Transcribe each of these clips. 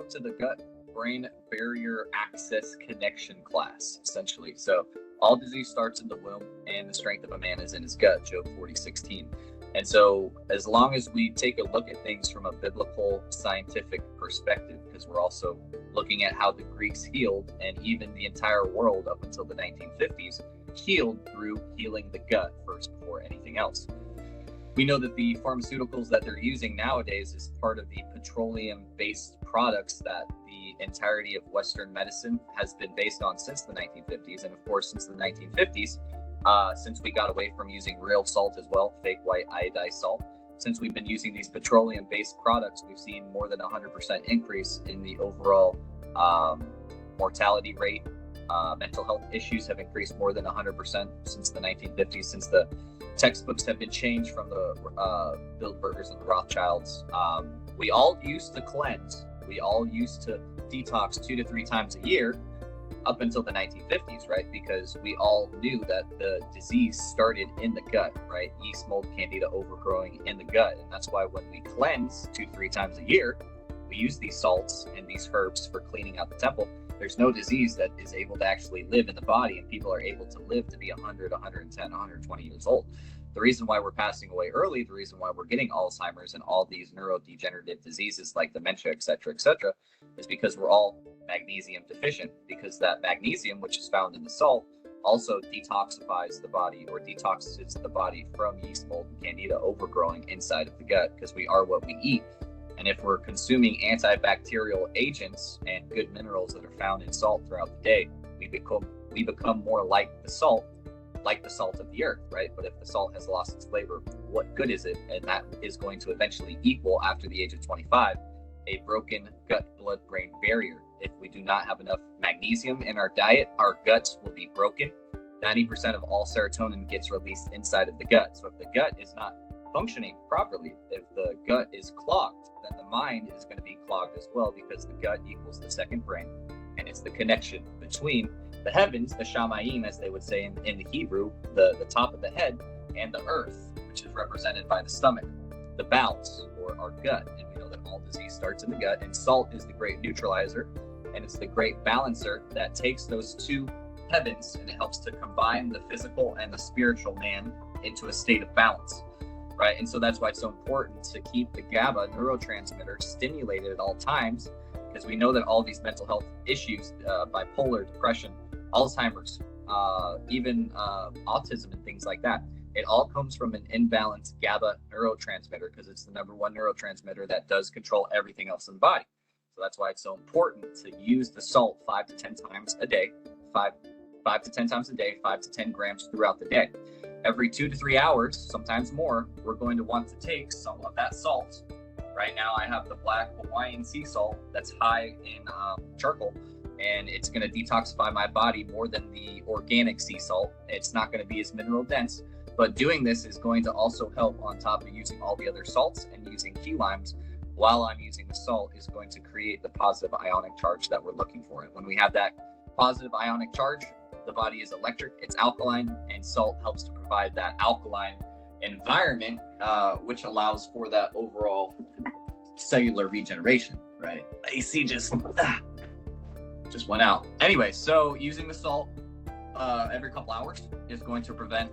to the gut-brain barrier access connection class, essentially. So all disease starts in the womb, and the strength of a man is in his gut, Job 40:16. And so as long as we take a look at things from a biblical scientific perspective, because we're also looking at how the Greeks healed, and even the entire world up until the 1950s healed through healing the gut first before anything else. We know that the pharmaceuticals that they're using nowadays is part of the petroleum-based products that the entirety of Western medicine has been based on since the 1950s. And of course, since the 1950s, since we got away from using real salt as well, fake white iodized salt, since we've been using these petroleum-based products, we've seen more than 100% increase in the overall mortality rate. Mental health issues have increased more than 100% since the 1950s, since the textbooks have been changed from the Bilderbergers and the Rothschilds. We all used to cleanse. We all used to detox 2 to 3 times a year up until the 1950s, right? Because we all knew that the disease started in the gut, right? Yeast, mold, candida overgrowing in the gut. And that's why when we cleanse 2 to 3 times a year, we use these salts and these herbs for cleaning out the temple. There's no disease that is able to actually live in the body, and people are able to live to be 100, 110, 120 years old. The reason why we're passing away early, the reason why we're getting Alzheimer's and all these neurodegenerative diseases like dementia, et cetera, is because we're all magnesium deficient, because that magnesium, which is found in the salt, also detoxifies the body, or detoxes the body from yeast, mold, and candida overgrowing inside of the gut, because we are what we eat. And if we're consuming antibacterial agents and good minerals that are found in salt throughout the day, we become more like the salt of the earth, right? But if the salt has lost its flavor, what good is it? And that is going to eventually equal, after the age of 25, a broken gut-blood-brain barrier. If we do not have enough magnesium in our diet, our guts will be broken. 90% of all serotonin gets released inside of the gut. So if the gut is not functioning properly, if the gut is clogged, then the mind is going to be clogged as well, because the gut equals the second brain, and it's the connection between the heavens, the shamayim, as they would say in the Hebrew, the top of the head, and the earth, which is represented by the stomach, the bowels, or our gut. And we know that all disease starts in the gut, and salt is the great neutralizer, and it's the great balancer that takes those two heavens, and it helps to combine the physical and the spiritual man into a state of balance. Right, and so that's why it's so important to keep the GABA neurotransmitter stimulated at all times, because we know that all these mental health issues, bipolar, depression, Alzheimer's, even autism and things like that, it all comes from an imbalanced GABA neurotransmitter, because it's the number one neurotransmitter that does control everything else in the body. So that's why it's so important to use the salt 5 to 10 times a day, 5 to 10 times a day, 5 to 10 grams throughout the day. Every 2 to 3 hours, sometimes more, we're going to want to take some of that salt. Right now, I have the black Hawaiian sea salt that's high in charcoal, and it's going to detoxify my body more than the organic sea salt. It's not going to be as mineral dense, but doing this is going to also help, on top of using all the other salts and using key limes. While I'm using the salt, is going to create the positive ionic charge that we're looking for. And when we have that positive ionic charge, the body is electric, it's alkaline, and salt helps to provide that alkaline environment, which allows for that overall cellular regeneration, right? AC just went out. Anyway, so using the salt every couple hours is going to prevent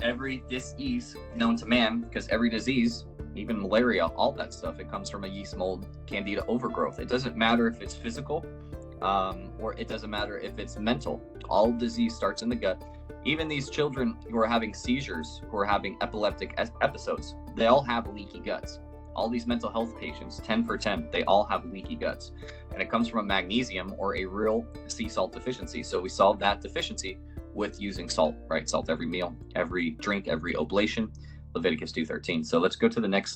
every disease known to man, because every disease, even malaria, all that stuff, it comes from a yeast, mold, candida overgrowth. It doesn't matter if it's physical, or it doesn't matter if it's mental. All disease starts in the gut. Even these children who are having seizures, who are having epileptic episodes, they all have leaky guts. All these mental health patients, 10 for 10, they all have leaky guts. And it comes from a magnesium or a real sea salt deficiency. So we solve that deficiency with using salt, right? Salt every meal, every drink, every oblation, Leviticus 2:13. So let's go to the next